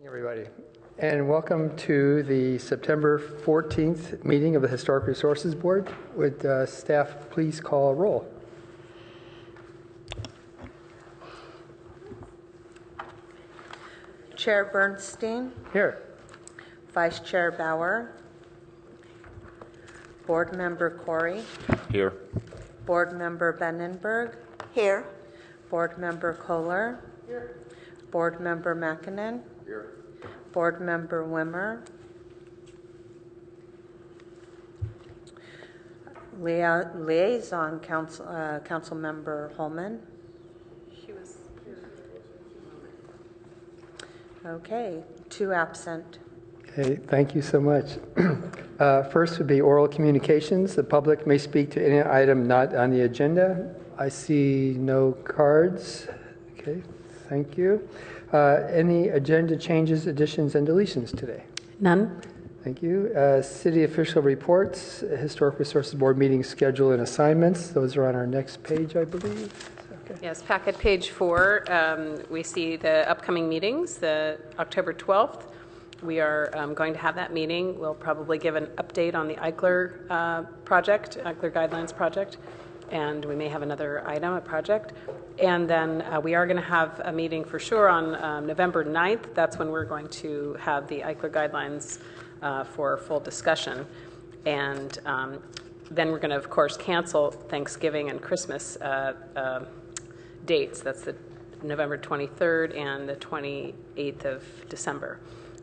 Morning, everybody, and welcome to the September 14th meeting of the Historic Resources Board. Would staff please call roll? Chair Bernstein, Here. Vice Chair Bauer, Board Member Corey, Here. Board Member Benenberg, Here. Board Member Kohler, Here. Board Member Makinen, Here. Board Member Wimmer, Liaison Council Member Holman. She was okay. 2 absent. Okay, thank you so much. First would be oral communications. The public may speak to any item not on the agenda. I see no cards. Okay, thank you. Any agenda changes, additions, and deletions today? None. Thank you. City official reports, Historic Resources Board meeting schedule and assignments. Those are on our next page, I believe. Okay. Yes, packet page 4, we see the upcoming meetings, the October 12th. We are going to have that meeting. We'll probably give an update on the Eichler project, Eichler Guidelines project, and we may have another item, a project. And then we are going to have a meeting for sure on November 9th. That's when we're going to have the Eichler Guidelines for full discussion. And then we're going to, of course, cancel Thanksgiving and Christmas dates. That's the November 23rd and the 28th of December.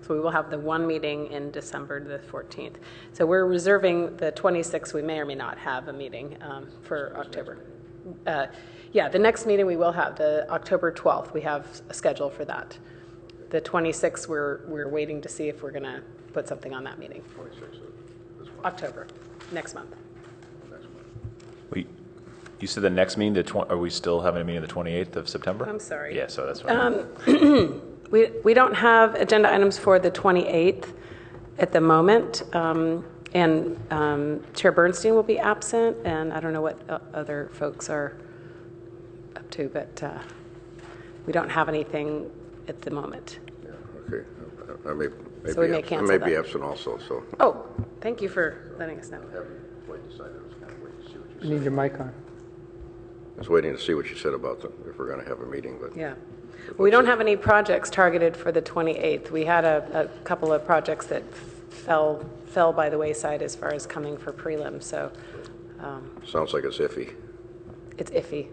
So we will have the one meeting in December the 14th. So we're reserving the 26th. We may or may not have a meeting for October. Yeah, the next meeting we will have, the October 12th. We have a schedule for that. The 26th, we're waiting to see if we're going to put something on that meeting. 26th of this month. October, next month. You said the next meeting, are we still having a meeting the 28th of September? I'm sorry. Yeah, so that's right. We don't have agenda items for the 28th at the moment, and Chair Bernstein will be absent, and I don't know what other folks are up to, but we don't have anything at the moment. Yeah, okay. I may cancel I may be that. absent also, so. Oh, thank you for letting us know. You need your mic on. I was waiting to see what you said about if we're going to have a meeting, but. Yeah. We don't have any projects targeted for the 28th. We had a couple of projects that fell by the wayside as far as coming for prelim, so. Sounds like it's iffy. It's iffy.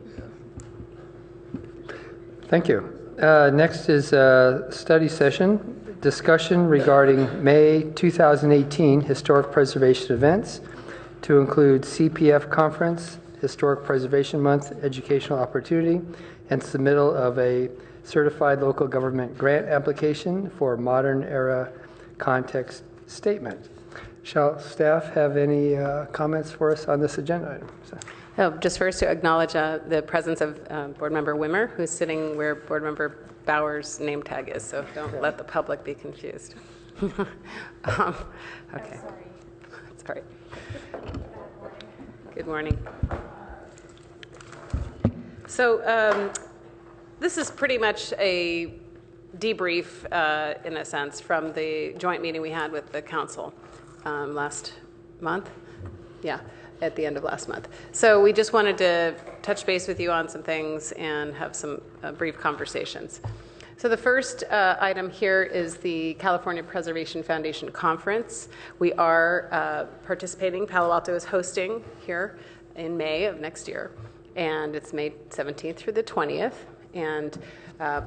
Thank you. Next is a study session, discussion regarding May 2018 historic preservation events to include CPF conference, Historic Preservation Month educational opportunity, and submittal of a certified local government grant application for modern era context statement. Shall staff have any comments for us on this agenda item? Oh, just first to acknowledge the presence of Board Member Wimmer, who's sitting where Board Member Bauer's name tag is, so don't let the public be confused. Okay. That's all right. Good morning. So this is pretty much a debrief, in a sense, from the joint meeting we had with the council last month. Yeah, at the end of last month. So we just wanted to touch base with you on some things and have some brief conversations. So the first item here is the California Preservation Foundation Conference. We are participating. Palo Alto is hosting here in May of next year, and it's May 17th through the 20th. And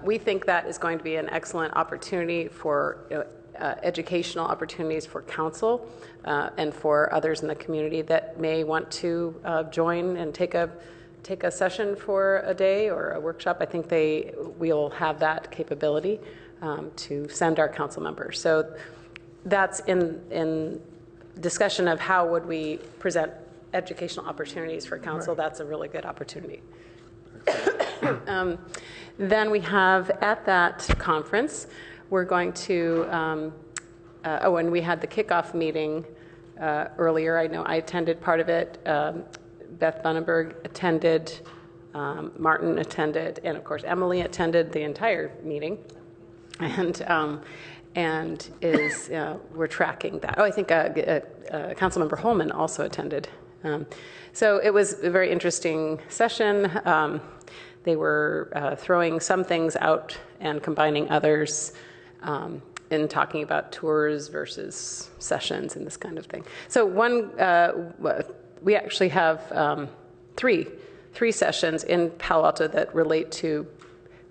we think that is going to be an excellent opportunity for educational opportunities for council and for others in the community that may want to join and take a session for a day or a workshop. I think we'll have that capability to send our council members. So that's in discussion of how would we present educational opportunities for council. Right. That's a really good opportunity. Then we have at that conference, we're going to, and we had the kickoff meeting earlier. I know I attended part of it. Beth Bunnenberg attended, Martin attended, and of course Emily attended the entire meeting. and is we're tracking that. Oh, I think Councilmember Holman also attended. So it was a very interesting session. They were throwing some things out and combining others in talking about tours versus sessions and this kind of thing. So we actually have three sessions in Palo Alto that relate to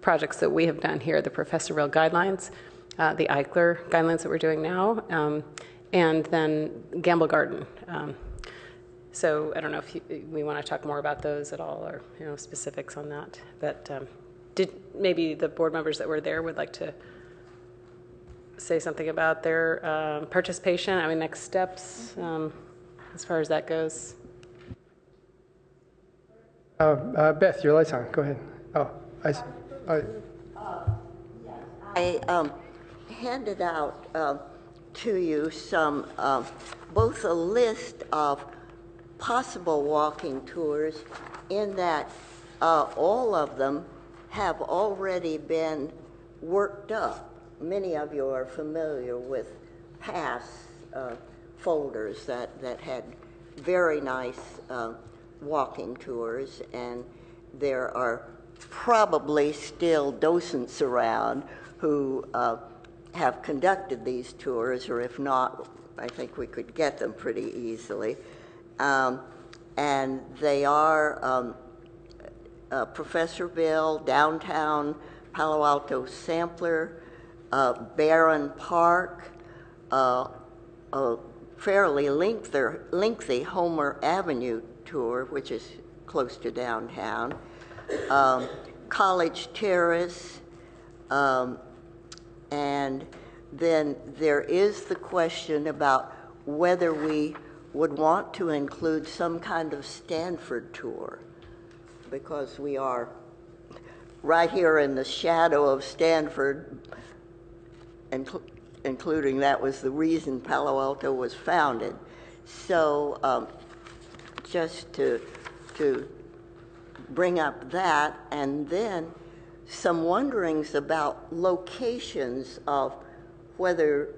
projects that we have done here, the professorial guidelines, the Eichler guidelines that we're doing now, and then Gamble Garden. So I don't know if we want to talk more about those at all, or specifics on that. But did maybe the board members that were there would like to say something about their participation? I mean, next steps as far as that goes. Beth, your light's on. Go ahead. Oh, I handed out to you some, both a list of possible walking tours in that all of them have already been worked up. Many of you are familiar with past folders that had very nice walking tours, and there are probably still docents around who have conducted these tours, or if not, I think we could get them pretty easily. And they are Professorville, Downtown Palo Alto Sampler, Barron Park, a fairly lengthy Homer Avenue tour, which is close to downtown, College Terrace, and then there is the question about whether we would want to include some kind of Stanford tour, because we are right here in the shadow of Stanford, including that was the reason Palo Alto was founded. So just to bring up that, and then some wonderings about locations of whether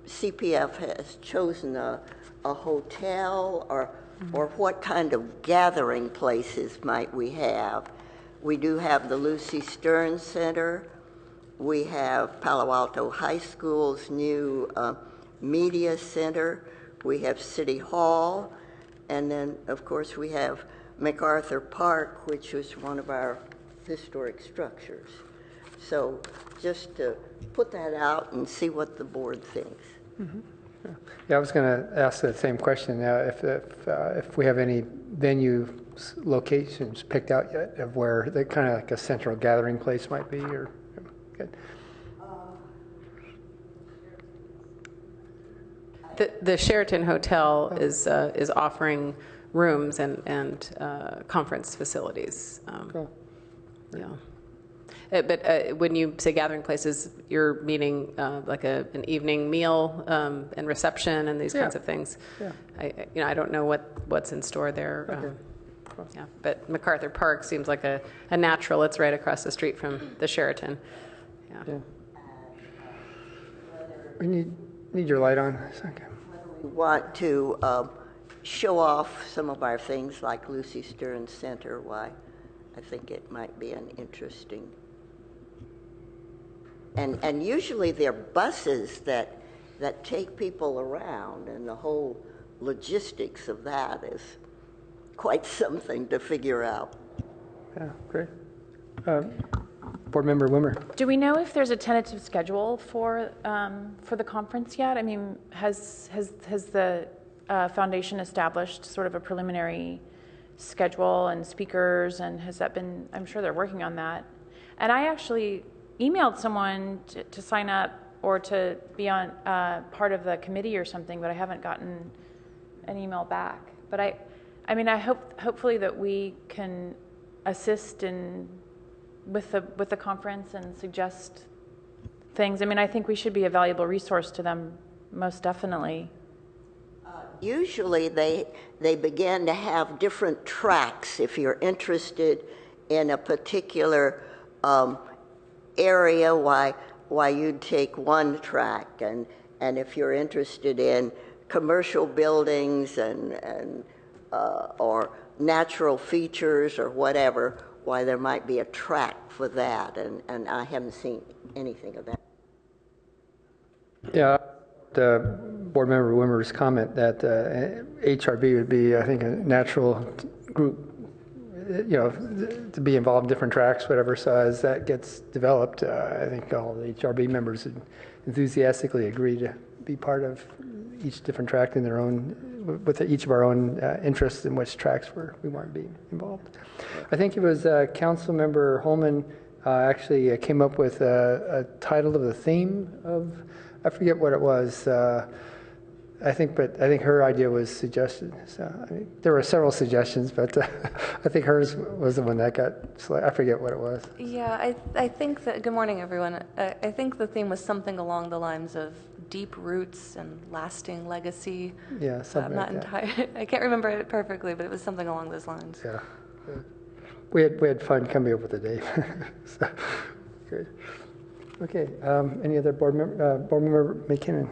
CPF has chosen a hotel or what kind of gathering places might we have. We do have the Lucy Stern Center. We have Palo Alto High School's new media center. We have City Hall. And then, of course, we have MacArthur Park, which is one of our historic structures. So just to put that out and see what the board thinks. Mm-hmm. Yeah, I was going to ask that same question. If we have any venue locations picked out yet of where they kind of like a central gathering place might be, or good. The Sheraton Hotel is offering rooms and conference facilities. Cool. Yeah. But when you say gathering places, you're meaning like an evening meal and reception and these kinds of things. Yeah. I don't know what's in store there. Okay. Yeah. But MacArthur Park seems like a natural. It's right across the street from the Sheraton. Yeah. We need your light on. Okay. We want to show off some of our things like Lucy Stern Center. Why I think it might be an interesting. And usually they're buses that take people around, and the whole logistics of that is quite something to figure out. Yeah, great. Board Member Wimmer. Do we know if there's a tentative schedule for the conference yet? I mean, has the foundation established sort of a preliminary schedule and speakers, and has that been? I'm sure they're working on that. And I actually emailed someone to sign up or to be on part of the committee or something, but I haven't gotten an email back. But I mean, I hopefully that we can assist with the conference and suggest things. I mean, I think we should be a valuable resource to them, most definitely. Usually they begin to have different tracks if you're interested in a particular area. Why why you'd take one track, and if you're interested in commercial buildings or natural features or whatever, why there might be a track for that, and I haven't seen anything of that. Yeah, the board member Wimmer's comment that HRB would be, I think, a natural group, to be involved in different tracks, whatever. So as that gets developed, I think all the HRB members would enthusiastically agree to be part of each different track in their own, with each of our own interests in which tracks we want to be involved. I think it was Council Member Holman actually came up with a title of the theme of, I forget what it was. I think her idea was suggested. So there were several suggestions, but I think hers was the one that got selected. I forget what it was. Yeah, I think that, good morning, everyone. I think the theme was something along the lines of deep roots and lasting legacy. Yeah, something not like that. entirely. I can't remember it perfectly, but it was something along those lines. Yeah. We had fun coming up with the name. So, good. Okay. Any other board member McKinnon?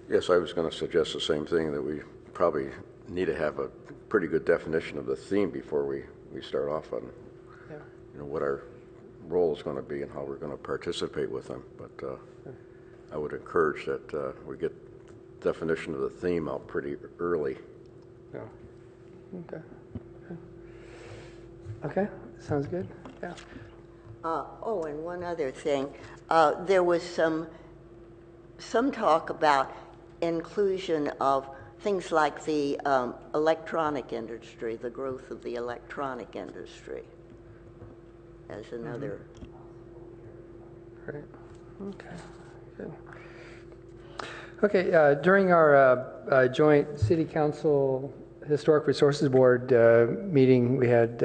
Yes, I was going to suggest the same thing, that we probably need to have a pretty good definition of the theme before we start off on, what our role is going to be and how we're going to participate with them. But I would encourage that we get definition of the theme out pretty early. Yeah. Okay. Sounds good. Yeah. And one other thing. There was some talk about inclusion of things like the electronic industry, the growth of the electronic industry as another. Great. Okay. Good. Okay. During our joint City Council Historic Resources Board meeting, we had,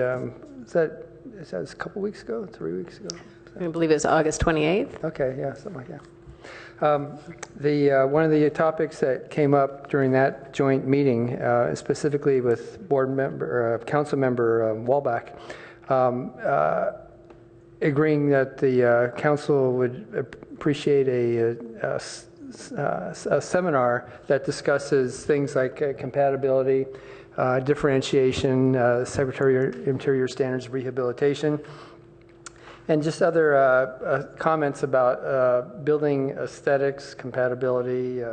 is that a couple weeks ago, 3 weeks ago? I believe it was August 28th. Okay, yeah, something like that. One of the topics that came up during that joint meeting, specifically with council member Walbach, agreeing that the council would appreciate a seminar that discusses things like compatibility, differentiation, Secretary of Interior standards, rehabilitation, and just other comments about building aesthetics, compatibility,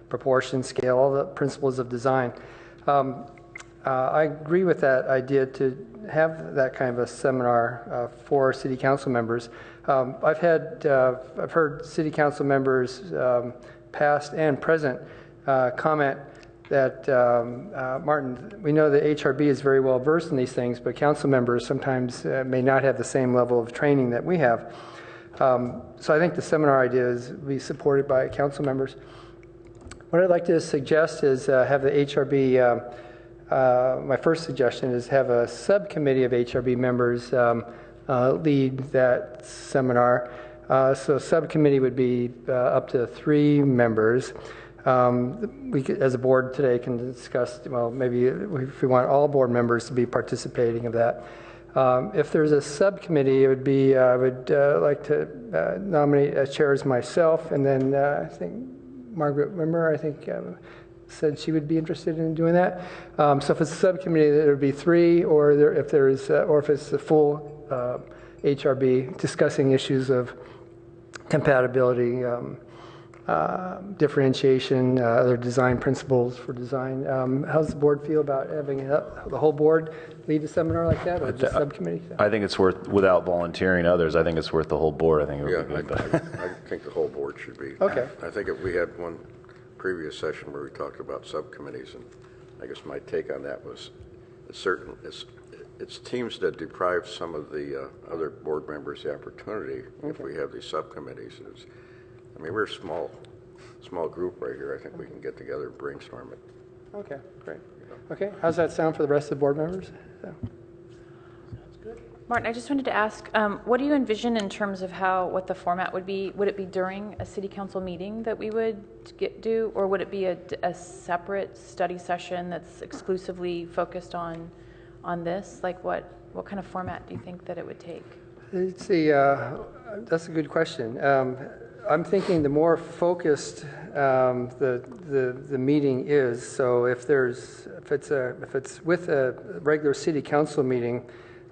proportion, scale, all the principles of design. I agree with that idea to have that kind of a seminar for city council members. I've heard city council members, past and present, comment that, Martin, we know that HRB is very well versed in these things, but council members sometimes may not have the same level of training that we have. So I think the seminar idea is be supported by council members. What I'd like to suggest is have the HRB, my first suggestion is have a subcommittee of HRB members lead that seminar. So subcommittee would be up to 3 members. We could, as a board today, can discuss, well, maybe if we want all board members to be participating of that. If there's a subcommittee, it would be, I would like to nominate as chair as myself, and then I think Margaret Wimmer, said she would be interested in doing that. So if it's a subcommittee, there would be 3, or if it's the full HRB discussing issues of compatibility, differentiation, other design principles for design. How does the board feel about having the whole board lead a seminar like that, or just subcommittee? I think it's worth, without volunteering others, I think it's worth the whole board. I think it would be good. I think the whole board should be. Okay. I think we had one previous session where we talked about subcommittees, and I guess my take on that was it's teams that deprive some of the other board members the opportunity if we have these subcommittees. We're a small group right here. I think we can get together and brainstorm it. Okay, great. Okay, how's that sound for the rest of the board members? So. Martin, I just wanted to ask, what do you envision in terms of what the format would be? Would it be during a city council meeting that we would do, or would it be a separate study session that's exclusively focused on this? Like what kind of format do you think that it would take? Let's see, that's a good question. I'm thinking the more focused the meeting is, so if it's with a regular city council meeting,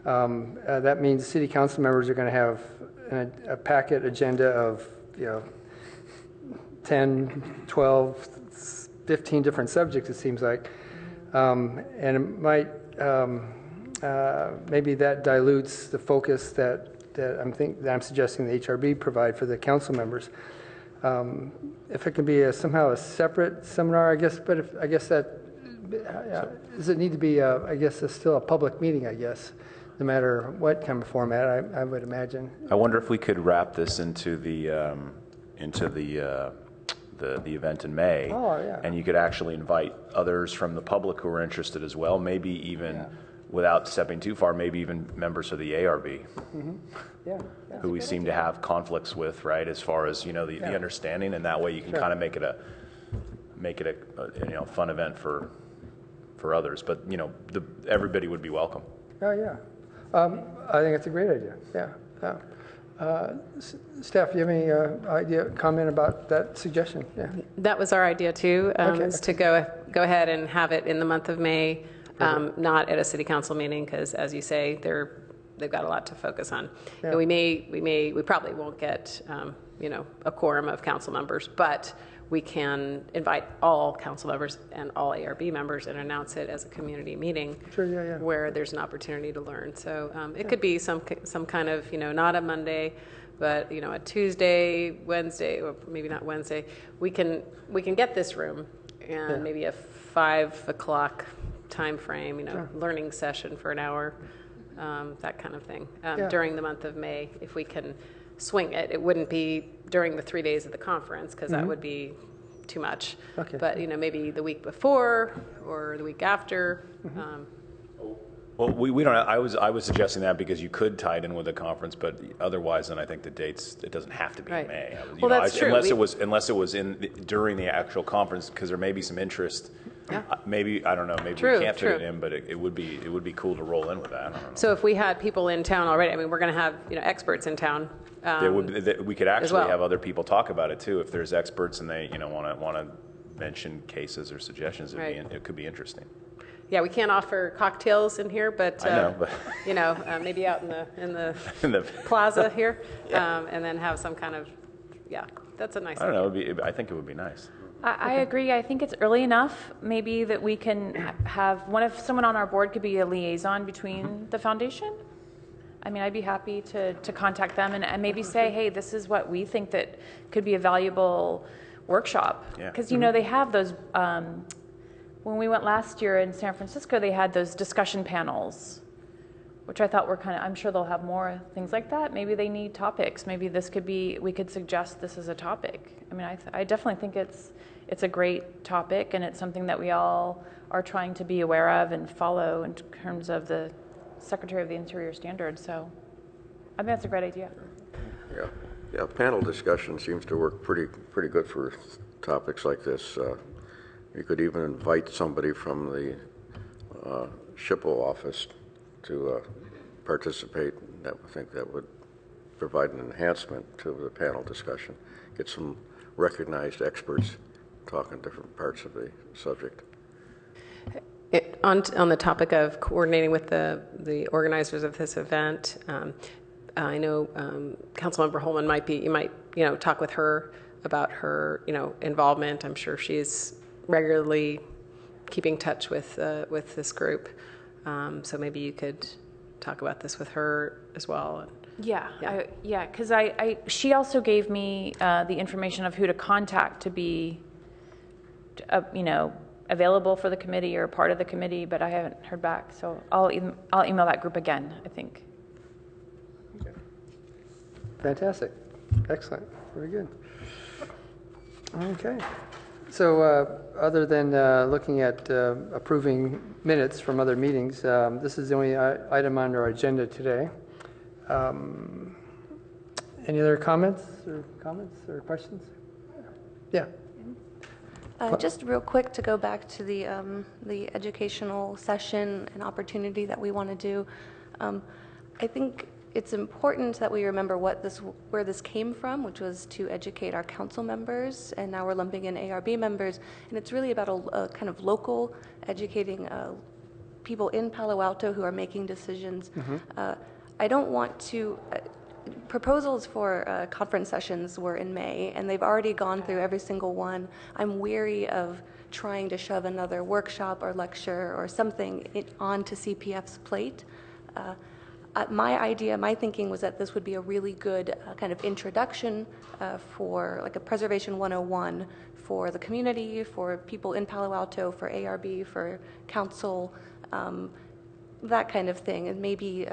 that means city council members are going to have a packet agenda of 10, 12, 15 different subjects, it seems like. And it might, maybe that dilutes the focus that I'm suggesting the HRB provide for the council members. If it can be somehow a separate seminar, I guess, but I guess that, does it need to be, I guess, still a public meeting, I guess, no matter what kind of format, I would imagine. I wonder if we could wrap this into the event in May. Oh, yeah. And you could actually invite others from the public who are interested as well, maybe even, without stepping too far, maybe even members of the ARB. Mm-hmm. Yeah. Who we seem to have conflicts with, right, as far as, the understanding, and that way you can kind of make it a fun event for others. But, everybody would be welcome. Oh, yeah. I think it's a great idea. Yeah. Steph, you have any comment about that suggestion? Yeah. That was our idea too, Okay. is to go ahead and have it in the month of May, not at a city council meeting, because as you say, they've got a lot to focus on. Yeah. And we probably won't get a quorum of council members, but we can invite all council members and all ARB members and announce it as a community meeting. Sure, yeah. Where there's an opportunity to learn. So it could be some kind of, not a Monday, but a Tuesday, Wednesday, or maybe not Wednesday. We can get this room and maybe a 5 o'clock time frame, learning session for an hour, that kind of thing. During the month of May, if we can swing it. It wouldn't be during the 3 days of the conference, because that would be too much. Okay. But maybe the week before or the week after. Well, we don't. I was suggesting that because you could tie it in with a conference, but otherwise, then I think the dates, it doesn't have to be in May. Well, that's true. Unless it was during the actual conference, because there may be some interest. Yeah. Maybe, I don't know. Maybe we can't fit it in, but it would be cool to roll in with that. I don't know. So if we had people in town already, we're going to have experts in town. We could actually well. have other people talk about it too. If there's experts and they want to mention cases or suggestions, it could be interesting. Yeah, we can't offer cocktails in here, but I know, but maybe out in the plaza here, and then have some kind of that's a nice. I don't know. I think it would be nice. I agree. I think it's early enough, maybe, that we can have someone on our board could be a liaison between the foundation. I'd be happy to contact them and maybe say, hey, this is what we think that could be a valuable workshop. Because, they have those, when we went last year in San Francisco, they had those discussion panels, which I thought were I'm sure they'll have more things like that. Maybe they need topics. Maybe we could suggest this as a topic. I definitely think it's a great topic, and it's something that we all are trying to be aware of and follow in terms of the Secretary of the Interior standards. So I think that's a great idea. Yeah. Panel discussion seems to work pretty good for topics like this. You could even invite somebody from the SHPO office to participate. I think that would provide an enhancement to the panel discussion. Get some recognized experts talking different parts of the subject. On the topic of coordinating with the organizers of this event, I know Councilmember Holman you might talk with her about her involvement. I'm sure she's regularly keeping touch with this group, so maybe you could talk about this with her as well. Because she also gave me the information of who to contact to be available for the committee or part of the committee, but I haven't heard back. So I'll email that group again, I think. Okay. Fantastic. Excellent. Very good. Okay. So other than looking at approving minutes from other meetings, this is the only item on our agenda today. Any other comments or questions? Yeah. Just real quick to go back to the educational session and opportunity that we want to do. I think it's important that we remember where this came from, which was to educate our council members, and now we're lumping in ARB members, and it's really about a kind of local educating people in Palo Alto who are making decisions. I don't want to. Proposals for conference sessions were in May, and they've already gone through every single one. I'm weary of trying to shove another workshop or lecture or something onto CPF's plate. My thinking was that this would be a really good kind of introduction for like a Preservation 101 for the community, for people in Palo Alto, for ARB, for council, that kind of thing. And maybe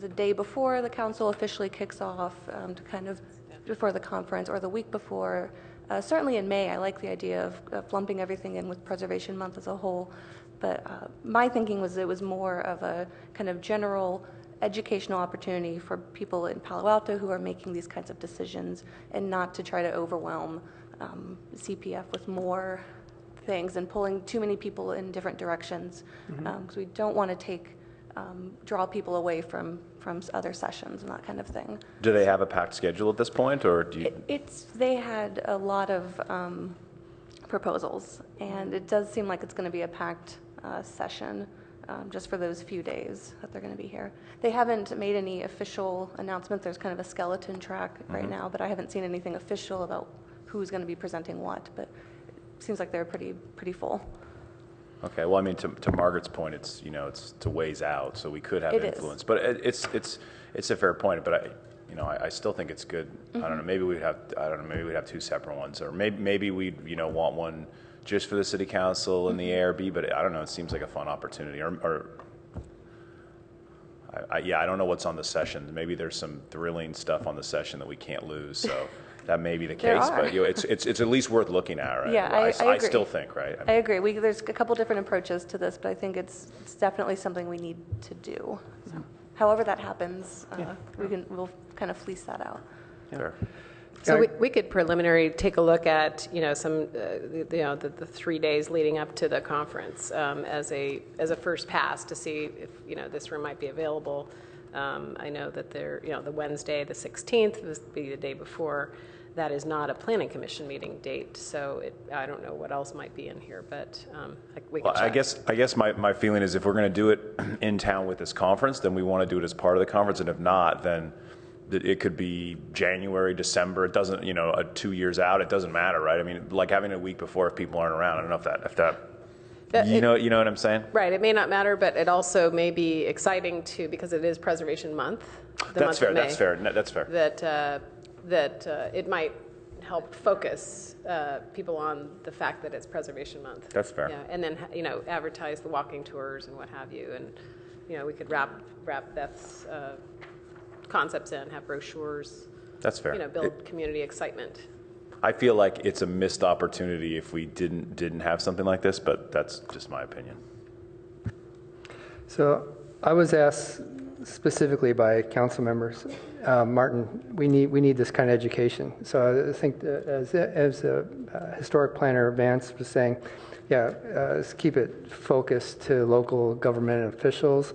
the day before the council officially kicks off to kind of before the conference, or the week before. Certainly in May, I like the idea of lumping everything in with Preservation Month as a whole. But my thinking was it was more of a kind of general educational opportunity for people in Palo Alto who are making these kinds of decisions, and not to try to overwhelm CPF with more things and pulling too many people in different directions, because we don't want to draw people away from other sessions and that kind of thing. Do they have a packed schedule at this point, or do you? They had a lot of proposals, and it does seem like it's going to be a packed session just for those few days that they're going to be here. They haven't made any official announcements. There's kind of a skeleton track right now, but I haven't seen anything official about who's going to be presenting what. But it seems like they're pretty full. Okay, well, I mean, to Margaret's point, it's it's a ways out, so we could have influence. But it's a fair point. But I still think it's good. I don't know. Maybe we'd have two separate ones, or maybe we'd want one just for the city council and the ARB. But I don't know. It seems like a fun opportunity. I don't know what's on the session. Maybe there's some thrilling stuff on the session that we can't lose. So. That may be the case, but it's at least worth looking at, right? Yeah, I agree. I still think, right? I agree. There's a couple different approaches to this, but I think it's definitely something we need to do. So, however that happens, we'll kind of flease that out. Fair. So we could preliminary take a look at some the 3 days leading up to the conference as a first pass to see if this room might be available. I know that the Wednesday, the 16th, would be the day before. That is not a planning commission meeting date, so I don't know what else might be in here, but we can check. I guess my feeling is if we're going to do it in town with this conference, then we want to do it as part of the conference, and if not, then it could be January, December. It doesn't, 2 years out. It doesn't matter, right? I mean, like having a week before if people aren't around. I don't know if that. You know what I'm saying? Right. It may not matter, but it also may be exciting because it is Preservation Month. That's fair. That's fair. That's fair. That it might help focus people on the fact that it's Preservation Month. That's fair. Yeah, and then advertise the walking tours and what have you, and we could wrap Beth's concepts in, have brochures. That's fair. Build community excitement. I feel like it's a missed opportunity if we didn't have something like this, but that's just my opinion. So I was asked specifically by council members, Martin, we need this kind of education. So I think as a historic planner, Vance was saying, let's keep it focused to local government officials.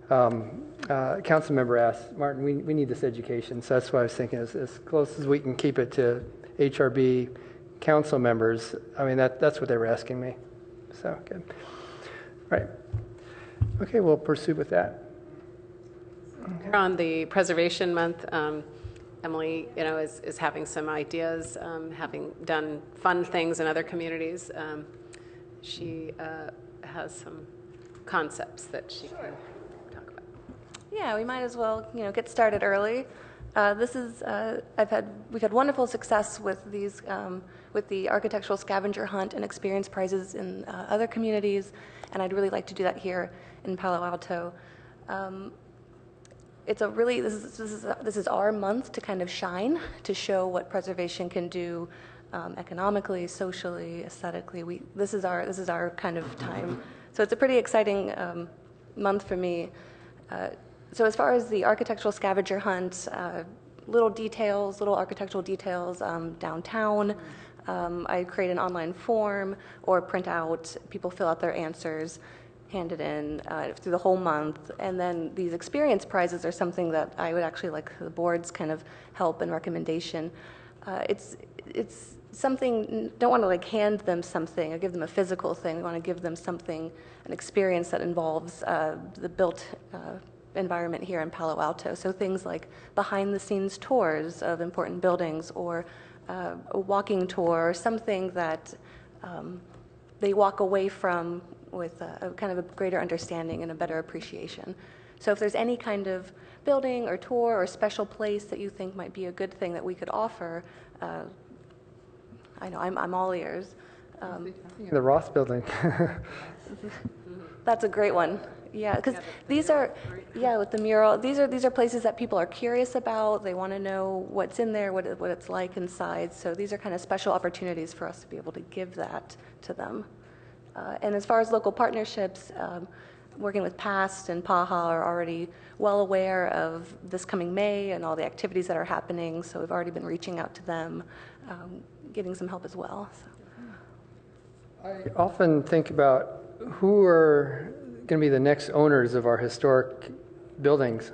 Council member asked, Martin, we need this education. So that's why I was thinking as close as we can keep it to HRB council members. I mean, that's what they were asking me. So good. Right. Okay, we'll pursue with that. Okay. On the Preservation Month, Emily, is having some ideas, having done fun things in other communities. She has some concepts that she can talk about. Yeah, we might as well, get started early. We've had wonderful success with these, with the architectural scavenger hunt and experience prizes in other communities, and I'd really like to do that here in Palo Alto. This is our month to kind of shine, to show what preservation can do economically, socially, aesthetically. This is our kind of time. So it's a pretty exciting month for me. So as far as the architectural scavenger hunt, little architectural details downtown. I create an online form or print out, people fill out their answers, handed in through the whole month. And then these experience prizes are something that I would actually like the board's kind of help and recommendation. It's something, don't want to like hand them something or give them a physical thing. We want to give them something, an experience that involves the built environment here in Palo Alto. So things like behind the scenes tours of important buildings, or a walking tour, or something that they walk away from with a kind of a greater understanding and a better appreciation. So if there's any kind of building or tour or special place that you think might be a good thing that we could offer, I know I'm all ears. The Roth Building. That's a great one. Yeah, because these are, with the mural, these are places that people are curious about. They want to know what's in there, what it's like inside. So these are kind of special opportunities for us to be able to give that to them. And as far as local partnerships, working with PAST and PAHA are already well aware of this coming May and all the activities that are happening. So we've already been reaching out to them, getting some help as well. So. I often think about who are going to be the next owners of our historic buildings,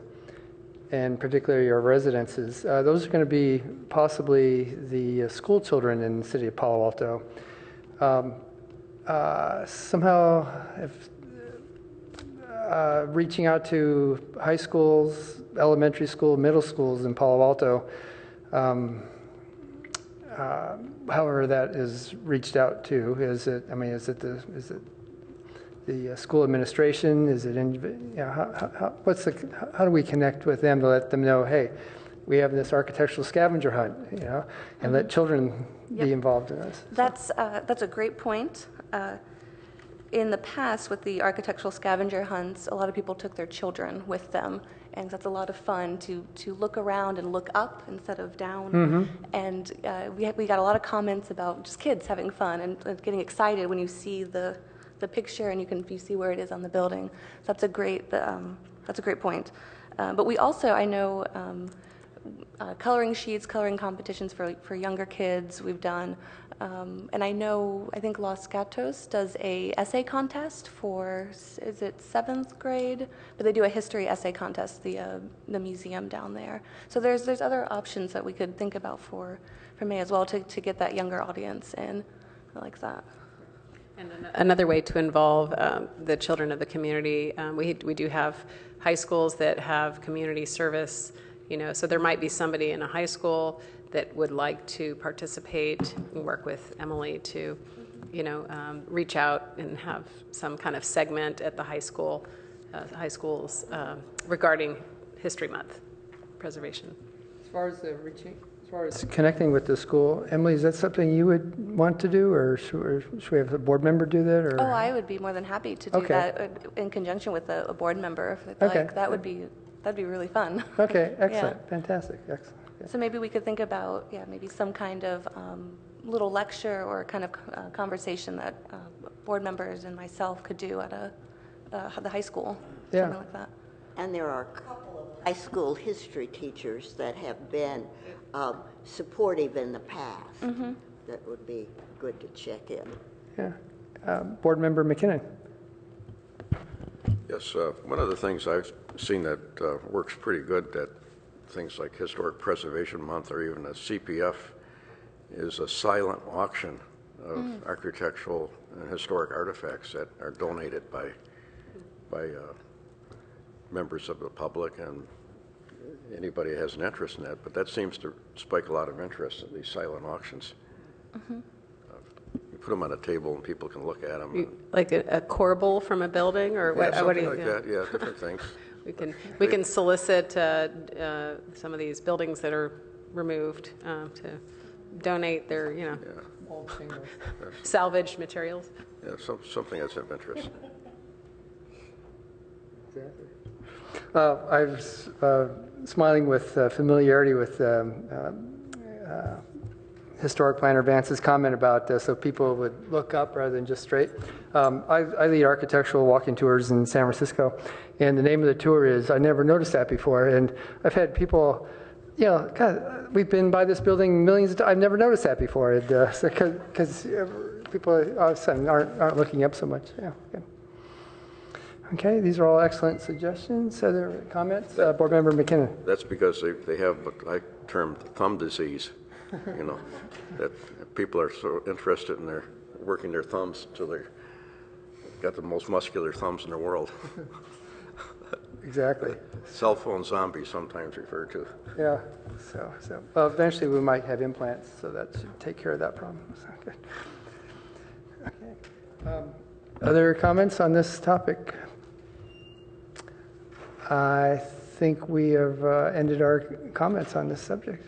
and particularly our residences. Those are going to be possibly the school children in the city of Palo Alto. Somehow, if reaching out to high schools, elementary school, middle schools in Palo Alto, however that is reached out to, is it the school administration? Is it how do we connect with them to let them know, hey, we have this architectural scavenger hunt, and let children be involved in this? That's a great point. In the past, with the architectural scavenger hunts, a lot of people took their children with them, and that's a lot of fun to look around and look up instead of down. Mm-hmm. And we got a lot of comments about just kids having fun and getting excited when you see the picture and you see where it is on the building. So that's a great point. But we also, I know, coloring sheets, coloring competitions for younger kids we've done. And I think Los Gatos does a essay contest for, is it 7th grade? But they do a history essay contest, the museum down there. So there's other options that we could think about for May as well to get that younger audience in. I like that. And another way to involve the children of the community, we do have high schools that have community service, so there might be somebody in a high school that would like to participate and work with Emily to, reach out and have some kind of segment at the high schools regarding History Month preservation. As far as connecting with the school, Emily, is that something you would want to do, or should we have a board member do that? Or? Oh, I would be more than happy to do that in conjunction with a board member. If they'd like. That'd be really fun. Okay, excellent, fantastic, excellent. Yeah. So maybe we could think about, maybe some kind of little lecture or kind of conversation that board members and myself could do at the high school, something like that. And there are a couple of high school history teachers that have been supportive in the past. Mm-hmm. That would be good to check in. Yeah. Board Member McKinnon. Yes, one of the things I've seen that works pretty good, that things like Historic Preservation Month or even a CPF, is a silent auction of architectural and historic artifacts that are donated by members of the public and anybody has an interest in that. But that seems to spike a lot of interest in these silent auctions. Mm-hmm. You put them on a table and people can look at them. Like a corbel from a building, or what? Something like that. Yeah, different things. We can solicit some of these buildings that are removed to donate their salvaged materials. Yeah, something that's of interest. Exactly. I was smiling with familiarity with historic planner Vance's comment about so people would look up rather than just straight. I lead architectural walking tours in San Francisco, and the name of the tour is I Never Noticed That Before. And I've had people, God, we've been by this building millions of times. I've never noticed that before, because people all of a sudden aren't looking up so much. Yeah. Okay. Okay, these are all excellent suggestions. Other comments? Board Member McKinnon. That's because they have what I term thumb disease, you know, that people are so interested in their working their thumbs until they're got the most muscular thumbs in the world. Exactly. Cell phone zombies sometimes referred to. Yeah, so well, eventually we might have implants, so that should take care of that problem. So, good. Okay. Other comments on this topic? I think we have ended our comments on this subject.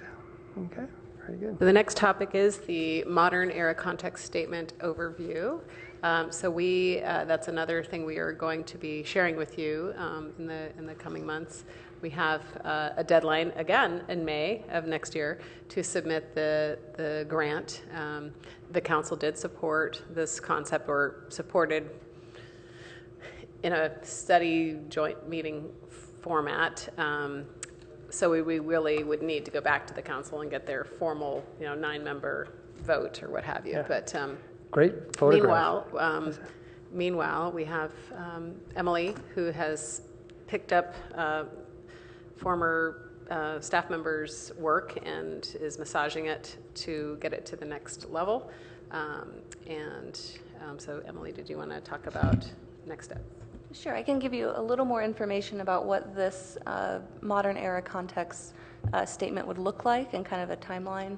Okay, very good. The next topic is the modern era context statement overview. So that's another thing we are going to be sharing with you in the coming months. We have a deadline again in May of next year to submit the grant. The council did support this concept, or supported in a study joint meeting format. So we really would need to go back to the council and get their formal, 9-member vote or what have you. Yeah. But Great photograph. Meanwhile, we have Emily, who has picked up former staff members' work and is massaging it to get it to the next level. So Emily, did you want to talk about next step? Sure, I can give you a little more information about what this modern era context statement would look like and kind of a timeline.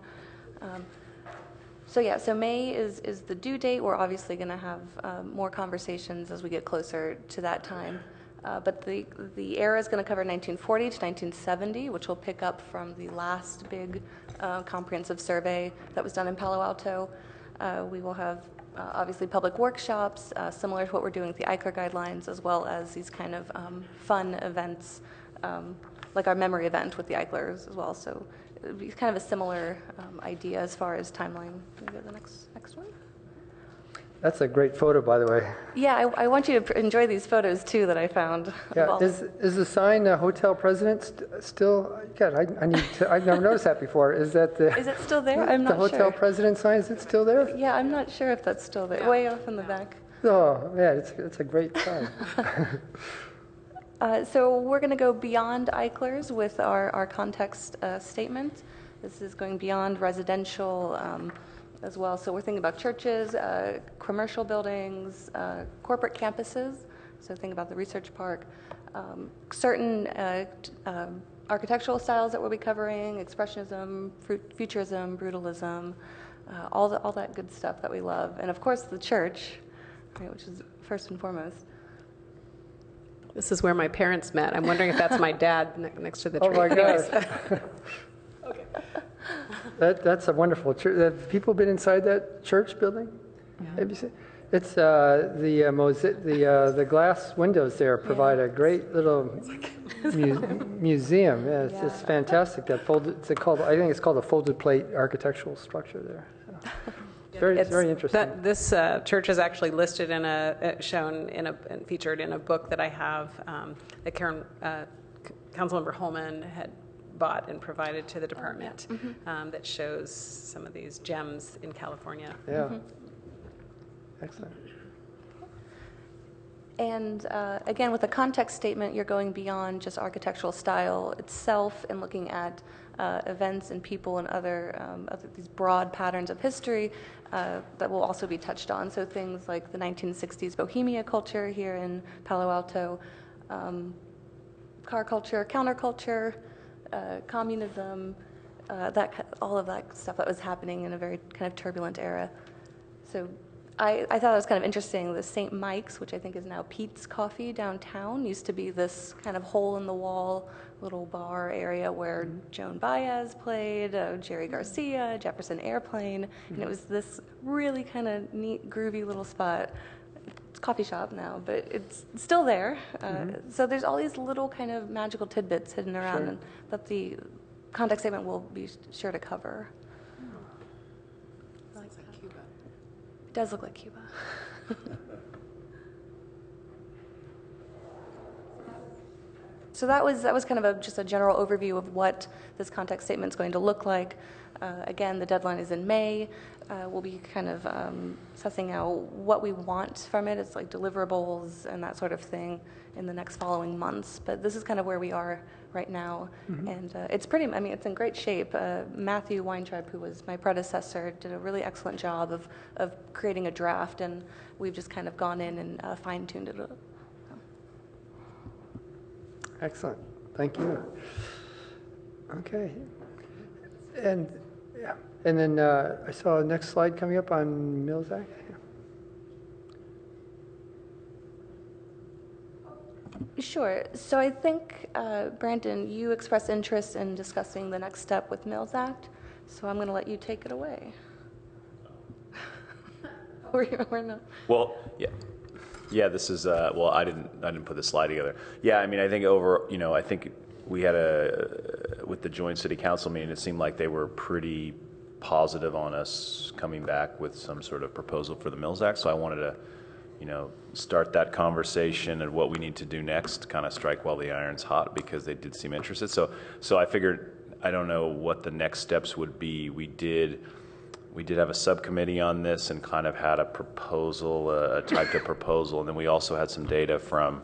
So May is the due date. We're obviously going to have more conversations as we get closer to that time. But the era is going to cover 1940 to 1970, which will pick up from the last big comprehensive survey that was done in Palo Alto. We will have obviously public workshops, similar to what we're doing with the Eichler guidelines, as well as these kind of fun events, like our memory event with the Eichlers as well. So it would be kind of a similar idea as far as timeline. Can we go to the next one? That's a great photo, by the way. Yeah, I want you to enjoy these photos too that I found. Yeah, is the sign Hotel President still? God, I need to. I've never noticed that before. Is that the? Is it still there? I'm not sure. The Hotel President sign, is it still there? Yeah, I'm not sure if that's still there. Yeah. Way off in the back. Oh, yeah, it's a great sign. So we're going to go beyond Eichlers with our context statement. This is going beyond residential as well. So we're thinking about churches, commercial buildings, corporate campuses. So think about the research park. Certain architectural styles that we'll be covering: expressionism, futurism, brutalism, all that good stuff that we love. And of course the church, right, which is first and foremost. This is where my parents met. I'm wondering if that's my dad next to the tree. Oh my gosh. Okay. That's a wonderful church. Have people been inside that church building? Yeah. Have you seen? It's the glass windows there provide a great little museum. Yeah, it's just fantastic. That folded. I think it's called a folded plate architectural structure there. So. It's very interesting. This church is actually listed featured in a book that I have that Karen, Councilmember Holman had bought and provided to the department that shows some of these gems in California. Yeah. Excellent. And again, with the context statement, you're going beyond just architectural style itself and looking at events and people and other these broad patterns of history that will also be touched on. So things like the 1960s Bohemia culture here in Palo Alto, car culture, counterculture, communism, all of that stuff that was happening in a very kind of turbulent era. So I thought it was kind of interesting. The St. Mike's, which I think is now Pete's Coffee downtown, used to be this kind of hole-in-the-wall little bar area where Joan Baez played, Jerry Garcia, Jefferson Airplane, and it was this really kind of neat, groovy little spot. It's a coffee shop now, but it's still there. So there's all these little kind of magical tidbits hidden around and that the context statement will be sure to cover. It does look like Cuba. So that was kind of just a general overview of what this context statement is going to look like. Again, the deadline is in May. We'll be kind of sussing out what we want from it. It's like deliverables and that sort of thing in the next following months. But this is kind of where we are right now. And it's it's in great shape. Matthew Weintraub, who was my predecessor, did a really excellent job of creating a draft, and we've just kind of gone in and fine-tuned it. Excellent. Thank you. Okay. And yeah. And then I saw a next slide coming up on Mills Act. Sure. So I think, Brandon, you expressed interest in discussing the next step with Mills Act, so I'm going to let you take it away. Or no? Well, yeah. Yeah, this is, well, I didn't put the slide together. Yeah, I mean, I think I think we had with the joint city council meeting, it seemed like they were pretty positive on us coming back with some sort of proposal for the Mills Act. So I wanted to, start that conversation and what we need to do next, kind of strike while the iron's hot, because they did seem interested. So I figured, I don't know what the next steps would be. We did have a subcommittee on this and kind of had a proposal, a typed up proposal, and then we also had some data from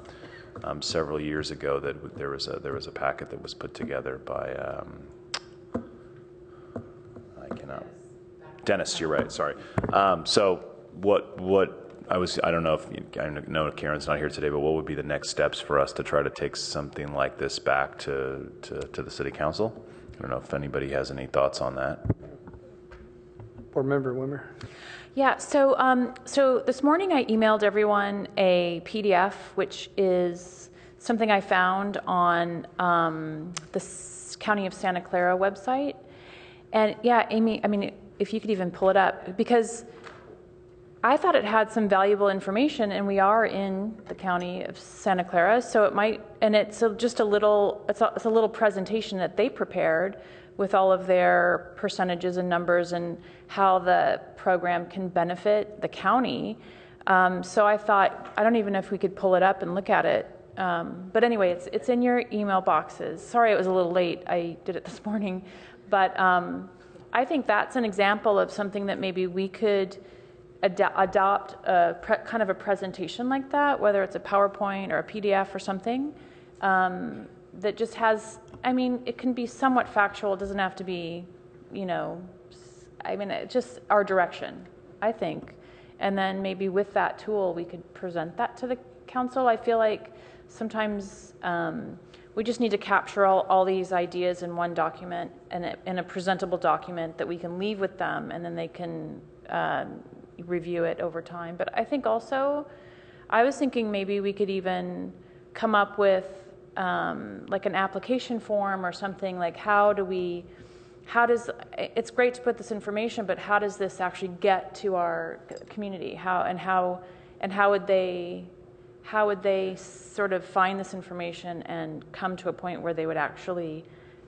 several years ago that there was a packet that was put together by Dennis. You're right. Sorry. So what I don't know if I know Karen's not here today, but what would be the next steps for us to try to take something like this back to the city council? I don't know if anybody has any thoughts on that. Board Member Wimmer. Yeah, so this morning I emailed everyone a PDF, which is something I found on the County of Santa Clara website. And yeah, Amy, I mean, if you could even pull it up, because I thought it had some valuable information, and we are in the County of Santa Clara, so it might, and it's just a little presentation that they prepared with all of their percentages and numbers and how the program can benefit the county. So I thought, I don't even know if we could pull it up and look at it. But anyway, it's in your email boxes. Sorry it was a little late. I did it this morning. But I think that's an example of something that maybe we could adopt kind of a presentation like that, whether it's a PowerPoint or a PDF or something, that just has, I mean, it can be somewhat factual. It doesn't have to be, it's just our direction, I think. And then maybe with that tool, we could present that to the council. I feel like sometimes we just need to capture all these ideas in one document and in a presentable document that we can leave with them, and then they can review it over time. But I think also, I was thinking maybe we could even come up with like an application form or something, like it's great to put this information, but how does this actually get to our community? How would they sort of find this information and come to a point where they would actually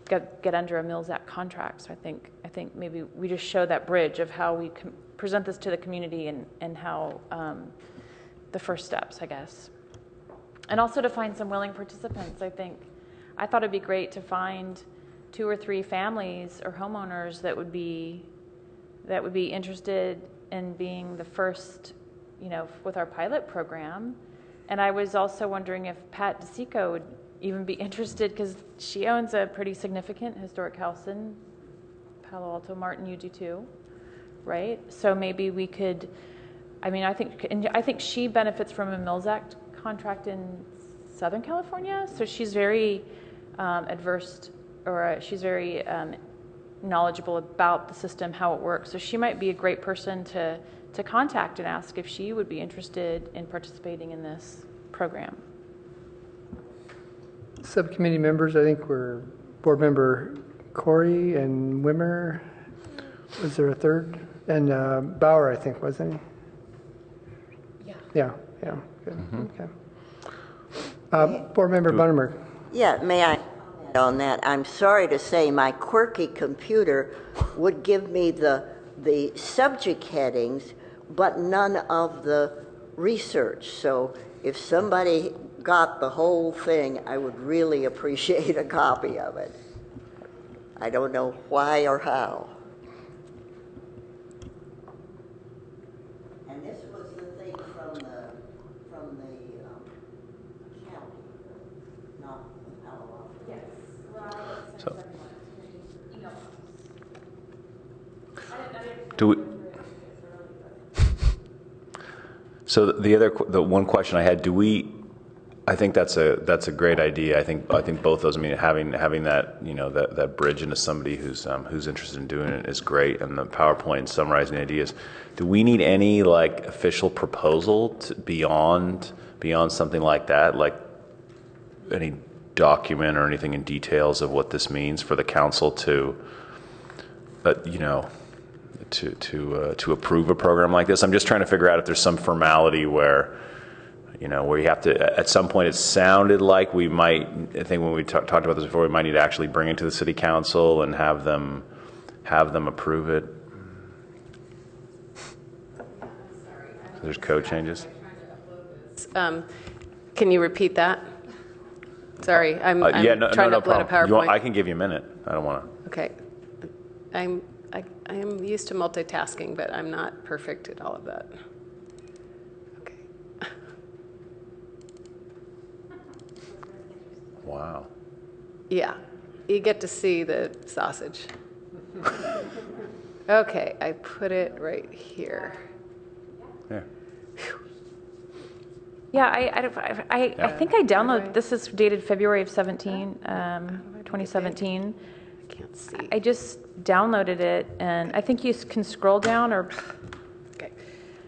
get under a Mills Act contract? So I think maybe we just show that bridge of how we can present this to the community and how the first steps, I guess. And also to find some willing participants. I thought it'd be great to find 2 or 3 families or homeowners that would be interested in being the first, with our pilot program. And I was also wondering if Pat DeSico would even be interested, because she owns a pretty significant historic house in Palo Alto. Martin, you do too, right? So maybe we could, I think she benefits from a Mills Act contract in Southern California, so she's very she's very knowledgeable about the system, how it works. So she might be a great person to contact and ask if she would be interested in participating in this program. Subcommittee members, I think were Board Member Corey and Wimmer. Was there a third? And Bauer, I think, wasn't he? Yeah. Good. Mm-hmm. Okay. Board Member Bunneberg. Yeah, may I comment on that? I'm sorry to say my quirky computer would give me the subject headings, but none of the research. So if somebody got the whole thing, I would really appreciate a copy of it. I don't know why or how. And this was the thing from the county, not Palo Alto. Yes. So, do we? So the one question I had, do we? I think that's a great idea. I think both those. I mean, having that that bridge into somebody who's interested in doing it is great, and the PowerPoint summarizing ideas. Do we need any like official proposal beyond something like that, like any document or anything in details of what this means for the council to approve a program like this? I'm just trying to figure out if there's some formality where you have to, at some point it sounded like we might, I think when we talked about this before, we might need to actually bring it to the city council and have them approve it. So there's code changes. Can you repeat that? Sorry, I'm trying to upload a PowerPoint. I can give you a minute. I don't want to. Okay. I am used to multitasking, but I'm not perfect at all of that. Okay. Wow. Yeah, you get to see the sausage. Okay, I put it right here. Yeah. Yeah, I think I downloaded, this is dated February of 2017. I can't see. I just downloaded it, and I think you can scroll down or. Okay.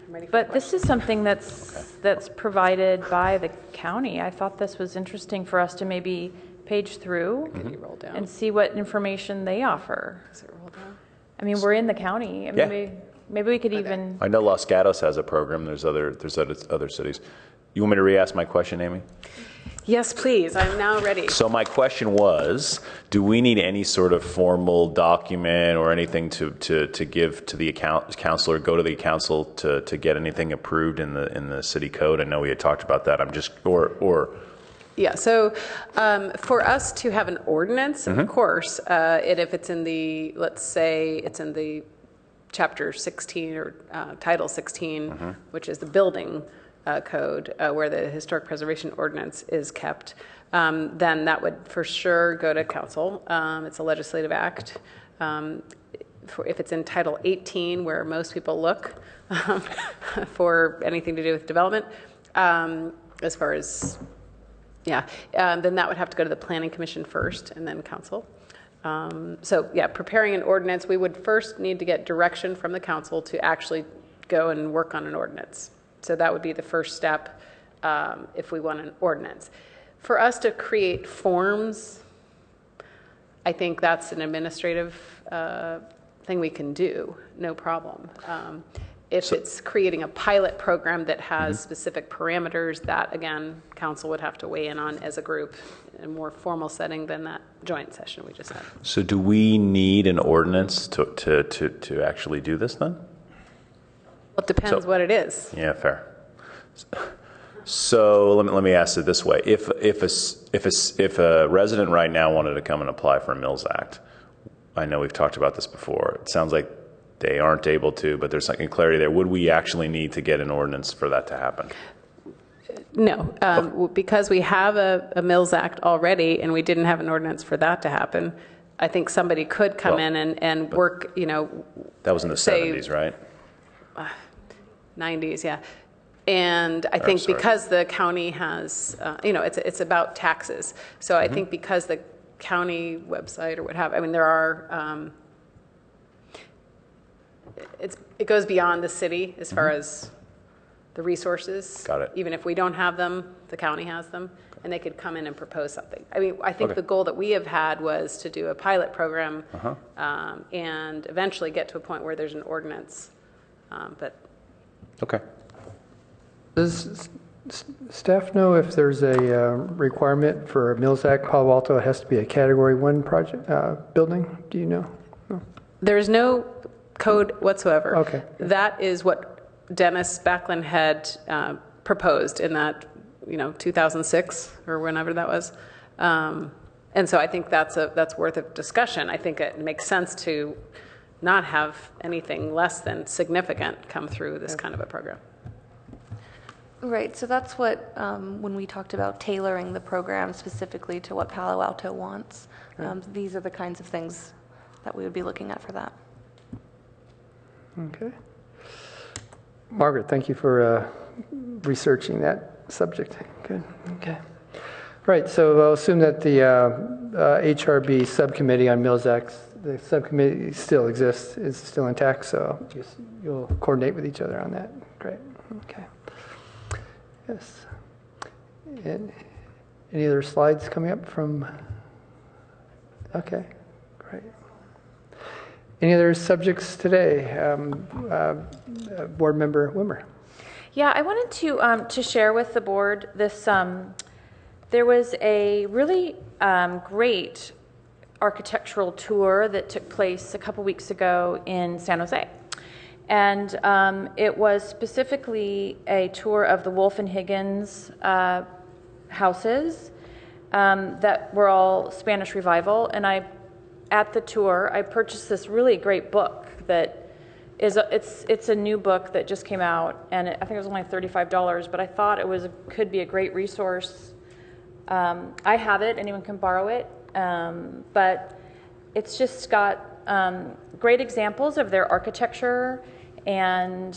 I'm ready for But this is something that's provided by the county. I thought this was interesting for us to maybe page through roll down. and see what information they offer. Does it roll down? I mean, we're in the county. I mean, maybe we could even. I know Los Gatos has a program. There's other cities. You want me to re-ask my question, Amy? Yes, please. I'm now ready. So my question was, do we need any sort of formal document or anything to give to the council or go to the council to get anything approved in the city code? I know we had talked about that. I'm just or. Yeah. So for us to have an ordinance, of course, if it's in the, let's say it's in the Chapter 16 or Title 16, which is the building code where the historic preservation ordinance is kept, then that would for sure go to council. It's a legislative act. If it's in Title 18, where most people look for anything to do with development, as far as, then that would have to go to the Planning Commission first and then council. Preparing an ordinance, we would first need to get direction from the council to actually go and work on an ordinance. So that would be the first step if we want an ordinance. For us to create forms, I think that's an administrative thing we can do, no problem. If it's creating a pilot program that has specific parameters, that, again, council would have to weigh in on as a group in a more formal setting than that joint session we just had. So do we need an ordinance to actually do this then? Well, it depends what it is. Yeah, fair. So let me ask it this way: if a resident right now wanted to come and apply for a Mills Act, I know we've talked about this before. It sounds like they aren't able to, but there's some clarity there. Would we actually need to get an ordinance for that to happen? No, because we have a Mills Act already, and we didn't have an ordinance for that to happen. I think somebody could come in and work. That was in the 70s, right? 90s, yeah. And I think because the county has, it's about taxes. So I think because the county website or what have, I mean, there are, it goes beyond the city as far as the resources. Got it. Even if we don't have them, the county has them, and they could come in and propose something. I mean, I think the goal that we have had was to do a pilot program and eventually get to a point where there's an ordinance. Okay. Does staff know if there's a requirement for a Mills Act Palo Alto? It has to be a Category 1 project building? Do you know? No. There's no code whatsoever. Okay. That is what Dennis Backlund had proposed in that 2006 or whenever that was. And so I think that's worth a discussion. I think it makes sense to not have anything less than significant come through this kind of a program. Right, so that's what, when we talked about tailoring the program specifically to what Palo Alto wants, these are the kinds of things that we would be looking at for that. Okay. Margaret, thank you for researching that subject. Good. Okay. Right. So I'll assume that the HRB subcommittee on Mills Act, the subcommittee still exists, is still intact. So you'll coordinate with each other on that. Great. Okay. Yes. And any other slides coming up from? Okay. Great. Any other subjects today? Board Member Wimmer. Yeah, I wanted to share with the board this. There was a really great architectural tour that took place a couple weeks ago in San Jose. And it was specifically a tour of the Wolf and Higgins houses that were all Spanish Revival. And at the tour, I purchased this really great book that it's a new book that just came out, and I think it was only $35, but I thought could be a great resource. I have it, anyone can borrow it, but it's just got great examples of their architecture, and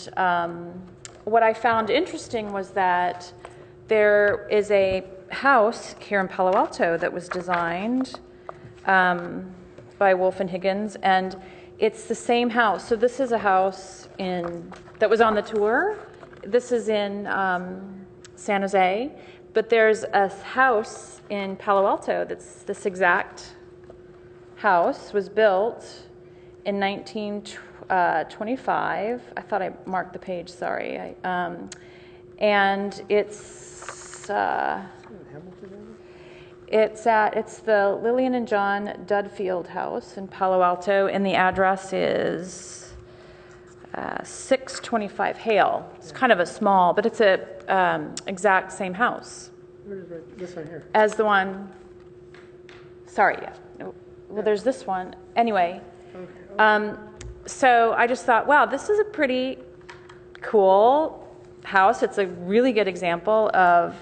what I found interesting was that there is a house here in Palo Alto that was designed by Wolf and Higgins, and it's the same house. So this is a house that was on the tour. This is in San Jose, but there's a house in Palo Alto that's this exact house was built in 1925. I thought I marked the page, sorry. And it's the Lillian and John Dudfield House in Palo Alto, and the address is 625 Hale. It's kind of a small, but it's a exact same house. This one here. As the one. Sorry, yeah. Well, there's this one. Anyway, so I just thought, wow, this is a pretty cool house. It's a really good example of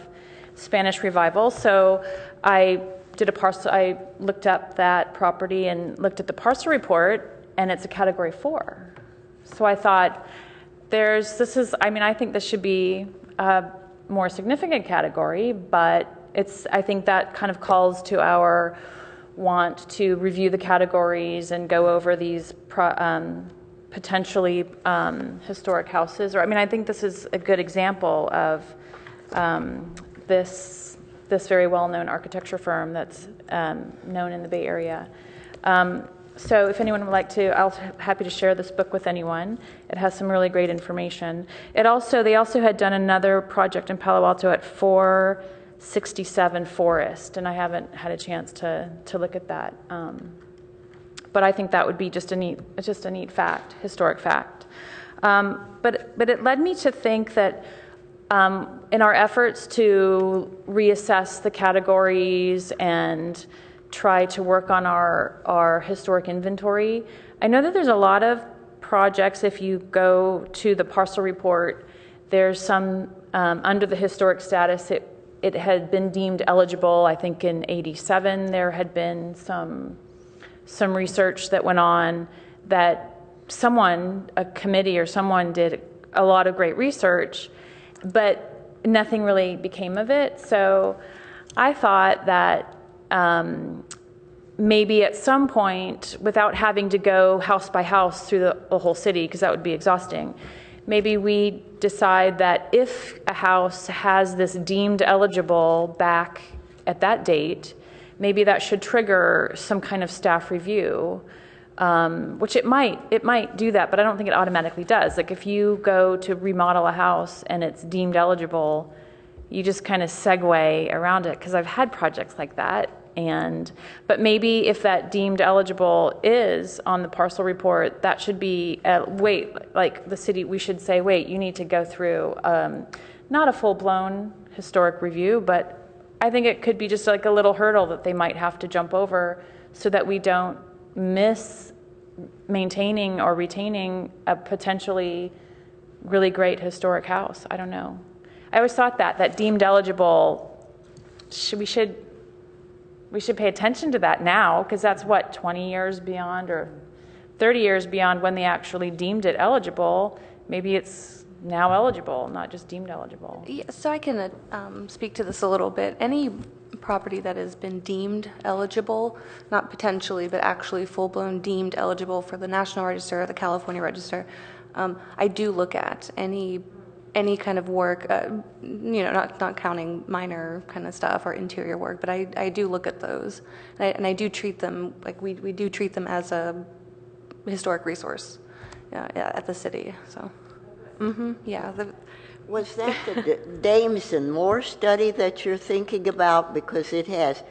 Spanish Revival. So I looked up that property and looked at the parcel report, and it's a Category 4. So I thought, I think this should be a more significant category, but I think that kind of calls to our want to review the categories and go over these potentially historic houses. I think this is a good example of this very well-known architecture firm that's known in the Bay Area. So if anyone would like to, I'll be happy to share this book with anyone. It has some really great information. They also had done another project in Palo Alto at 467 Forest, and I haven't had a chance to look at that. But I think that would be just a neat fact, historic fact. But it led me to think that in our efforts to reassess the categories and try to work on our historic inventory, I know that there's a lot of projects. If you go to the parcel report, there's some under the historic status. It had been deemed eligible. I think in '87 there had been some research that went on that a committee or someone did a lot of great research, but nothing really became of it. So I thought that maybe at some point, without having to go house by house through the whole city, because that would be exhausting, maybe we decide that if a house has this deemed eligible back at that date, maybe that should trigger some kind of staff review, which it might do that, but I don't think it automatically does. Like if you go to remodel a house and it's deemed eligible, you just kind of segue around it, because I've had projects like that. But maybe if that deemed eligible is on the parcel report, that should be like the city. We should say, wait, you need to go through not a full-blown historic review, but I think it could be just like a little hurdle that they might have to jump over so that we don't miss maintaining or retaining a potentially really great historic house. I don't know. I always thought that deemed eligible, we should pay attention to that now, because that's what, 20 years beyond or 30 years beyond when they actually deemed it eligible. Maybe it's now eligible, not just deemed eligible. Yeah, so I can speak to this a little bit. Any property that has been deemed eligible, not potentially, but actually full-blown deemed eligible for the National Register or the California Register, I do look at any kind of work, not counting minor kind of stuff or interior work, but I do look at those, and I do treat them like we do treat them as a historic resource at the city. So, yeah. Was that the Dames and Moore study that you're thinking about? Because it has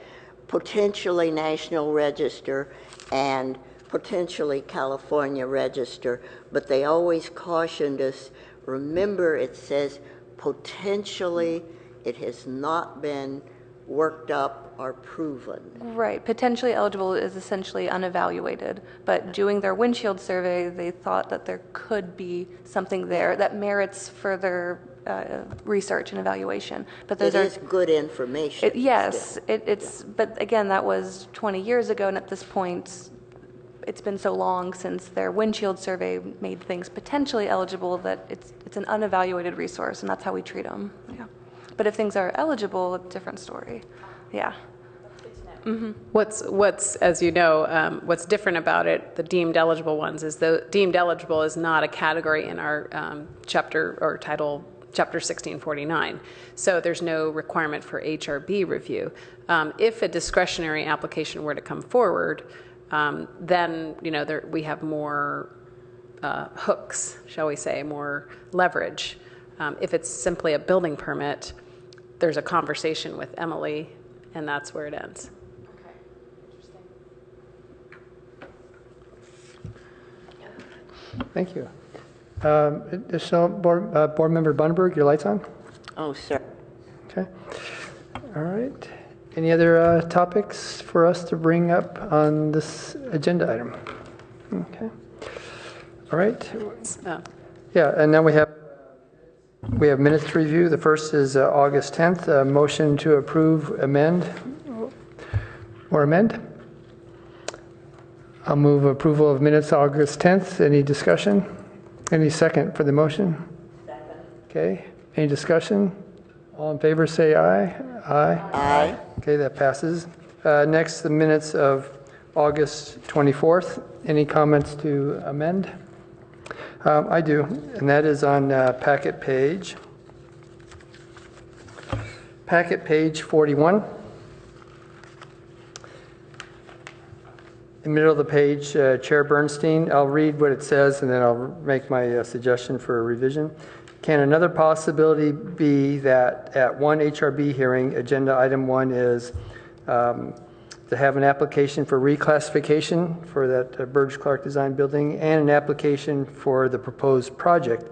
potentially National Register and potentially California Register, but they always cautioned us, remember it says potentially, it has not been worked up or proven. Right. Potentially eligible is essentially unevaluated, but doing their windshield survey, they thought that there could be something there that merits further research and evaluation. But those is good information. Yes, it's. But again, that was 20 years ago, and at this point, it's been so long since their windshield survey made things potentially eligible that it's an unevaluated resource, and that's how we treat them. Yeah. But if things are eligible, a different story. Yeah. What's as you know, what's different about it, the deemed eligible ones, is the deemed eligible is not a category in our chapter or title, chapter 1649. So there's no requirement for HRB review. If a discretionary application were to come forward, then we have more hooks, shall we say, more leverage. If it's simply a building permit, there's a conversation with Emily, and that's where it ends. Okay, interesting. Thank you. Additional board member Bunneberg, your light's on? Oh, sir. Okay. All right. Any other topics for us to bring up on this agenda item? Okay. All right. Yeah, and now we have minutes to review. The first is August 10th. A motion to approve, amend. I'll move approval of minutes August 10th. Any discussion? Any second for the motion? Second. Okay. Any discussion? All in favor say aye. Aye. Aye. Okay, that passes. Next, the minutes of August 24th. Any comments to amend? I do, and that is on packet page 41. In the middle of the page, Chair Bernstein, I'll read what it says and then I'll make my suggestion for a revision. Can another possibility be that at one HRB hearing, agenda item 1 is to have an application for reclassification for that Burge Clark design building and an application for the proposed project?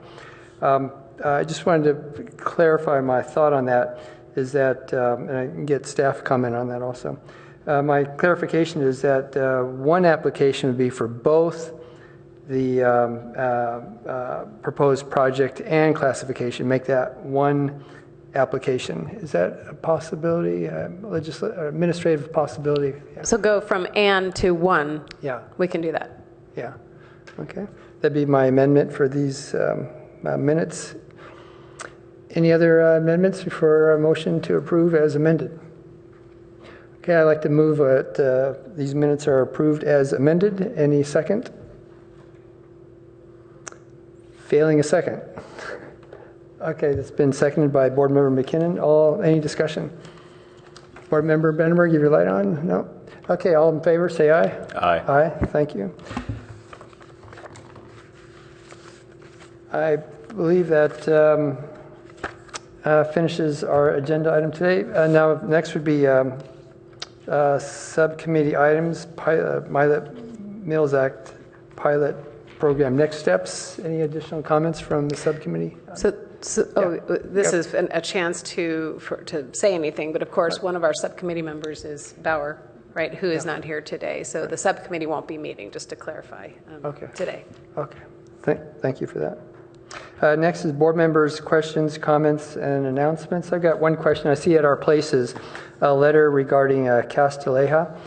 I just wanted to clarify my thought on that, is that, and I can get staff comment on that also. My clarification is that one application would be for both the proposed project and classification, make that one application. Is that a possibility, administrative possibility? Yeah. So go from and to one. Yeah. We can do that. Yeah. Okay. That'd be my amendment for these minutes. Any other amendments for a motion to approve as amended? Okay, I'd like to move that these minutes are approved as amended. Any second? Failing a second. Okay, that's been seconded by Board Member McKinnon. Any discussion? Board Member Benenberg, give your light on? No? Okay, all in favor, say aye. Aye. Aye, thank you. I believe that finishes our agenda item today. Now, next would be subcommittee items, Mills Act pilot program next steps. Any additional comments from the subcommittee? So This is a chance to say anything, but of course, one of our subcommittee members is Bauer, right, who is not here today. So the subcommittee won't be meeting, just to clarify, today. Okay. Thank you for that. Next is board members' questions, comments, and announcements. I've got one question. I see at our places a letter regarding Castilleja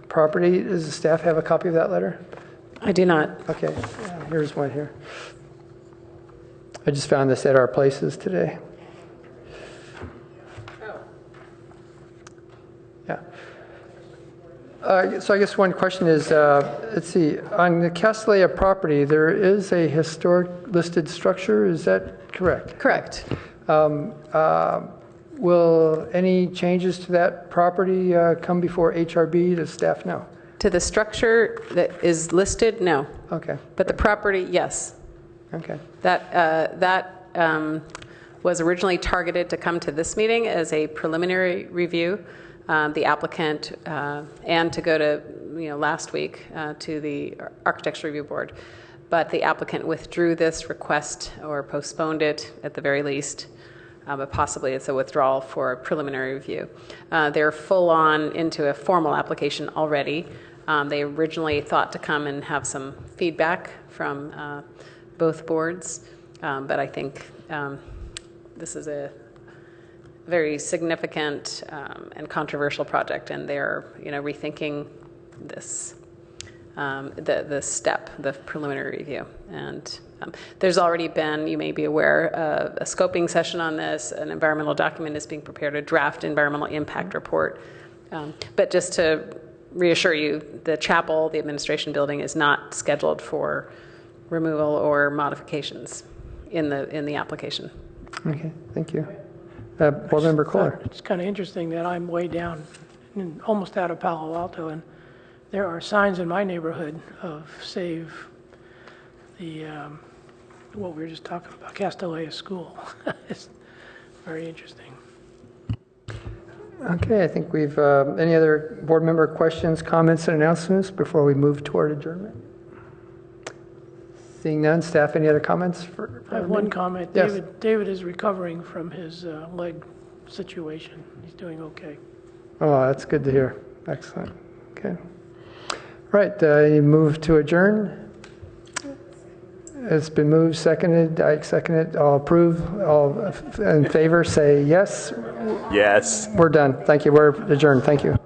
property. Does the staff have a copy of that letter? I do not. Okay. Here's one here. I just found this at our places today. Yeah. So I guess one question is, let's see, on the Castilleja property, there is a historic listed structure. Is that correct? Correct. Will any changes to that property come before HRB? Does staff know? To the structure that is listed, no. Okay. But the property, yes. Okay. That was originally targeted to come to this meeting as a preliminary review. The applicant and to go to last week to the Architecture Review Board, but the applicant withdrew this request or postponed it at the very least. But possibly it's a withdrawal for a preliminary review. They're full on into a formal application already. They originally thought to come and have some feedback from both boards, but I think this is a very significant and controversial project, and they're rethinking this the step, the preliminary review. And there's already been, you may be aware, a scoping session on this. An environmental document is being prepared, a draft environmental impact report. But just to reassure you, the chapel, the administration building, is not scheduled for removal or modifications in the application. Okay, thank you. Board Member Kohler. It's kind of interesting that I'm way down, almost out of Palo Alto, and there are signs in my neighborhood of save the, what we were just talking about, Castilleja School. It's very interesting. Okay, I think we've, any other board member questions, comments, and announcements before we move toward adjournment? Seeing none, staff, any other comments? I have one comment. Yes. David is recovering from his leg situation. He's doing okay. Oh, that's good to hear. Excellent. Okay. Right, you move to adjourn. It's been moved, seconded. I second it. All approve. All in favor say yes. Yes. We're done. Thank you. We're adjourned. Thank you.